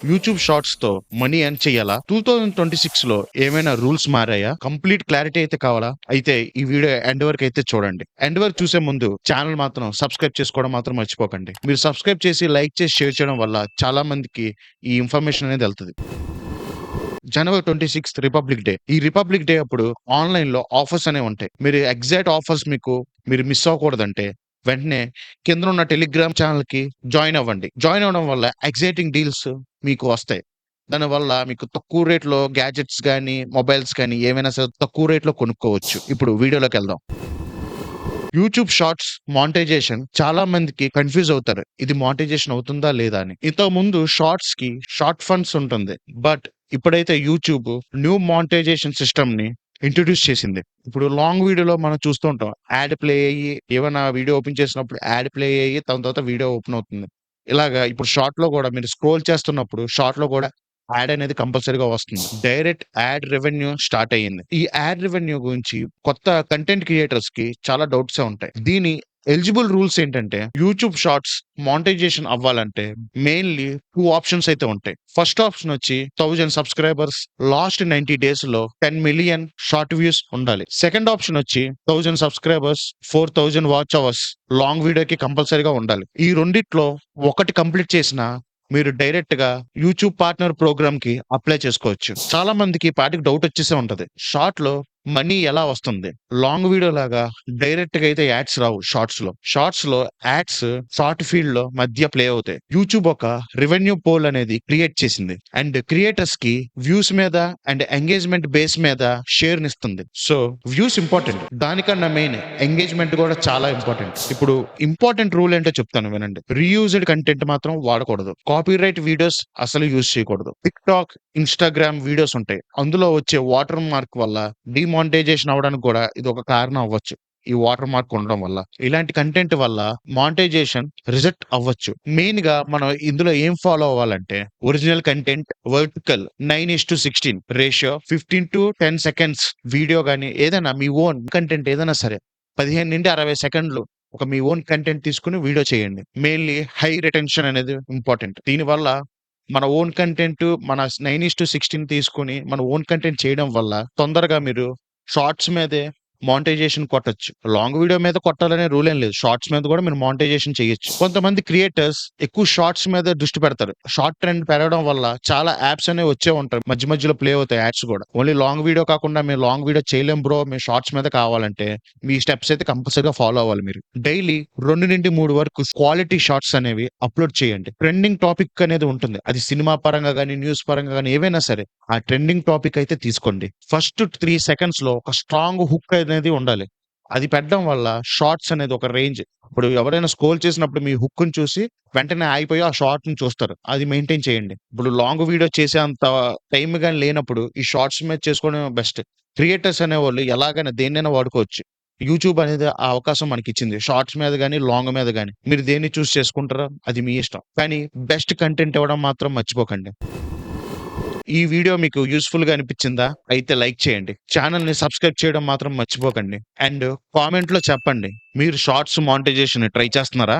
YouTube shorts తో money earn చేయాలా? 2026లో ఏమైనా రూల్స్ మారాయా? కంప్లీట్ క్లారిటీ అయితే కావాలా? అయితే ఈ వీడియో ఎండ్ వరకు అయితే చూడండి. ఎండ్ వరకు చూసే ముందు ఛానల్ మాత్రం సబ్స్క్రైబ్ చేసుకోవడం మాత్రం మర్చిపోకండి. మీరు సబ్స్క్రైబ్ చేసి, లైక్ చేసి, షేర్ చేయడం వల్ల చాలా మందికి ఈ ఇన్ఫర్మేషన్ అనేది వెళ్తది. జనవరి 26 రిపబ్లిక్ డే. ఈ రిపబ్లిక్ డే అప్పుడు ఆన్‌లైన్ లో ఆఫర్స్ అనేవి ఉంటాయి. మీరు ఎగ్జాక్ట్ ఆఫర్స్ మీరు మిస్ అవ్వకూడదంటే వెంటనే కింద ఉన్న టెలిగ్రామ్ ఛానల్‌కి జాయిన్ అవ్వండి. జాయిన్ అవ్వడం వల్ల ఎక్సైటింగ్ డీల్స్ మీకు వస్తాయి. దానివల్ల మీకు తక్కువ రేట్‌లో గ్యాడ్జెట్స్ గానీ, మొబైల్స్ కానీ ఏవైనా సరే తక్కువ రేట్‌లో కొనుక్కోవచ్చు. ఇప్పుడు వీడియోలోకెళ్దాం. యూట్యూబ్ షార్ట్స్ మానిటైజేషన్ చాలా మందికి కన్‌ఫ్యూజ్ అవుతారు. ఇది మానిటైజేషన్ అవుతుందా లేదా అని. ఇంతకుముందు షార్ట్స్‌కి షార్ట్ ఫండ్స్ ఉంటుంది. బట్ ఇప్పుడైతే యూట్యూబ్ న్యూ మానిటైజేషన్ సిస్టమ్‌ని ఇంట్రొడ్యూస్ చేసింది. ఇప్పుడు లాంగ్ వీడియోలో మనం చూస్తూ ఉంటాం. యాడ్ ప్లే అయ్యి ఏవన్నా వీడియో ఓపెన్ చేసినప్పుడు యాడ్ ప్లే అయ్యి దాని తర్వాత వీడియో ఓపెన్ అవుతుంది. ఇలాగా ఇప్పుడు షార్ట్‌లో గూడా మీరు స్క్రోల్ చేస్తున్నప్పుడు షార్ట్‌లో గూడా యాడ్ అనేది కంపల్సరీగా వస్తుంది. డైరెక్ట్ యాడ్ రెవెన్యూ స్టార్ట్ అయ్యింది. ఈ యాడ్ రెవెన్యూ గురించి కొత్త కంటెంట్ క్రియేటర్స్‌కి చాలా డౌట్సే ఉంటాయి. దీని ఎలిజిబుల్ రూల్స్ ఏంటంటే యూట్యూబ్ షార్ట్స్ మానిటైజేషన్ అవ్వాలంటే మెయిన్‌లీ 2 ఆప్షన్స్ అయితే ఉంటాయి. ఫస్ట్ ఆప్షన్ వచ్చి 1000 సబ్‌స్క్రైబర్స్ లాస్ట్ 90 డేస్‌లో 10 మిలియన్ షార్ట్ వ్యూస్ ఉండాలి. సెకండ్ ఆప్షన్ వచ్చి 1000 సబ్‌స్క్రైబర్స్ 4000 వాచ్ అవర్స్ లాంగ్ వీడియోకి కంపల్సరీగా ఉండాలి. ఈ రెండిట్లో ఒకటి కంప్లీట్ చేసినా మీరు డైరెక్ట్‌గా యూట్యూబ్ పార్ట్నర్ ప్రోగ్రామ్‌కి అప్లై చేసుకోవచ్చు. చాలా మందికి ఈ పాటికి డౌట్ వచ్చేసే ఉంటది. షార్ట్‌లో మనీ ఎలా వస్తుంది? లాంగ్ వీడియో లాగా డైరెక్ట్‌గా అయితే యాడ్స్ రావు షార్ట్స్‌లో. షార్ట్స్‌లో యాడ్స్ షార్ట్ ఫీల్డ్‌లో మధ్య ప్లే అవుతాయి. యూట్యూబ్ ఒక రెవెన్యూ పోల్ అనేది క్రియేట్ చేసింది. అండ్ క్రియేటర్స్‌కి వ్యూస్ మీద అండ్ ఎంగేజ్‌మెంట్ బేస్ మీద షేర్‌నిస్తుంది. So views important. దానికన్నా మెయిన్ ఎంగేజ్‌మెంట్ కూడా చాలా ఇంపార్టెంట్. ఇప్పుడు ఇంపార్టెంట్ రూల్ ఏంటో చెప్తాను వినండి. రీయూజ్డ్ కంటెంట్ మాత్రం వాడకూడదు. కాపీరైట్ వీడియోస్ అసలు యూజ్ చేయకూడదు. టిక్‌టాక్, ఇన్‌స్టాగ్రామ్ వీడియోస్ ఉంటాయి. అందులో వచ్చే వాటర్ మార్క్ వల్ల డీమానిటైజేషన్ అవ్వడానికి కూడా ఇది ఒక కారణం అవ్వచ్చు. ఈ వాటర్ మార్క్ ఉండడం వల్ల. ఇలాంటి కంటెంట్ వల్ల మానిటైజేషన్ రిజెక్ట్ అవ్వచ్చు. మెయిన్‌గా మనం ఇందులో ఏం ఫాలో అవ్వాలంటే original content vertical 9:16 ratio 15-10 seconds video గాని ఏదైనా మీ ఓన్ కంటెంట్ ఏదైనా సరే 15-60 సెకండ్లు ఒక మీ ఓన్ కంటెంట్ తీసుకొని వీడియో చేయండి. మెయిన్‌లీ హై రిటెన్షన్ అనేది ఇంపార్టెంట్. దీనివల్ల మన ఓన్ కంటెంట్ మన 9:16 తీసుకొని మన ఓన్ కంటెంట్ చేయడం వల్ల తొందరగా మీరు షార్ట్స్ మీదే మానిటైజేషన్ కొట్టొచ్చు. లాంగ్ వీడియో మీద కొట్టాలనే రూల్ ఏం లేదు. షార్ట్స్ మీద కూడా మీరు మానిటైజేషన్ చేయొచ్చు. కొంతమంది క్రియేటర్స్ ఎక్కువ షార్ట్స్ మీద దృష్టి పెడతారు. షార్ట్ ట్రెండ్ పెరగడం వల్ల చాలా యాప్స్ అనేవి వచ్చే ఉంటాయి. మధ్య మధ్యలో ప్లే అవుతాయి యాడ్స్ కూడా. ఓన్లీ లాంగ్ వీడియో కాకుండా మేము లాంగ్ వీడియో చేయలేం బ్రో, మేము షార్ట్స్ మీద కావాలంటే మీ స్టెప్స్ అయితే కంపల్సరీగా ఫాలో అవ్వాలి మీరు. డైలీ 2-3 వరకు క్వాలిటీ షార్ట్స్ అనేవి అప్లోడ్ చేయండి. ట్రెండింగ్ టాపిక్ అనేది ఉంటుంది. అది సినిమా పరంగా గానీ, న్యూస్ పరంగా గానీ ఏవైనా సరే ఆ ట్రెండింగ్ టాపిక్ అయితే తీసుకోండి. ఫస్ట్ 3 సెకండ్స్ లో ఒక స్ట్రాంగ్ హుక్ అనేది ఉండాలి. అది పెట్టడం వల్ల షార్ట్స్ అనేది ఒక రేంజ్. ఇప్పుడు ఎవరైనా స్క్రోల్ చేసినప్పుడు మీ హుక్‌ని చూసి వెంటనే ఆగిపోయి ఆ షార్ట్‌ని చూస్తారు. అది మెయింటైన్ చేయండి. ఇప్పుడు లాంగ్ వీడియో చేసేంత టైం గాని లేనప్పుడు ఈ షార్ట్స్ మీద చేసుకోవడమే బెస్ట్. క్రియేటర్స్ అనేవాళ్ళు ఎలాగైనా దేన్నైనా వాడుకోవచ్చు. యూట్యూబ్ అనేది ఆ అవకాశం మనకిచ్చింది. షార్ట్స్ మీద గాని, లాంగ్ మీద గాని. మీరు దేన్ని చూస్ చేసుకుంటారో అది మీ ఇష్టం. కానీ బెస్ట్ కంటెంట్ ఇవ్వడం మాత్రం మర్చిపోకండి. ఈ వీడియో మీకు యూజ్‌ఫుల్‌గా అనిపిచ్చిందా? అయితే లైక్ చేయండి. ఛానెల్‌ని సబ్స్క్రైబ్ చేయడం మాత్రం మర్చిపోకండి. అండ్ కామెంట్‌లో చెప్పండి. మీరు షార్ట్స్ మానిటైజేషన్ ట్రై చేస్తున్నారా?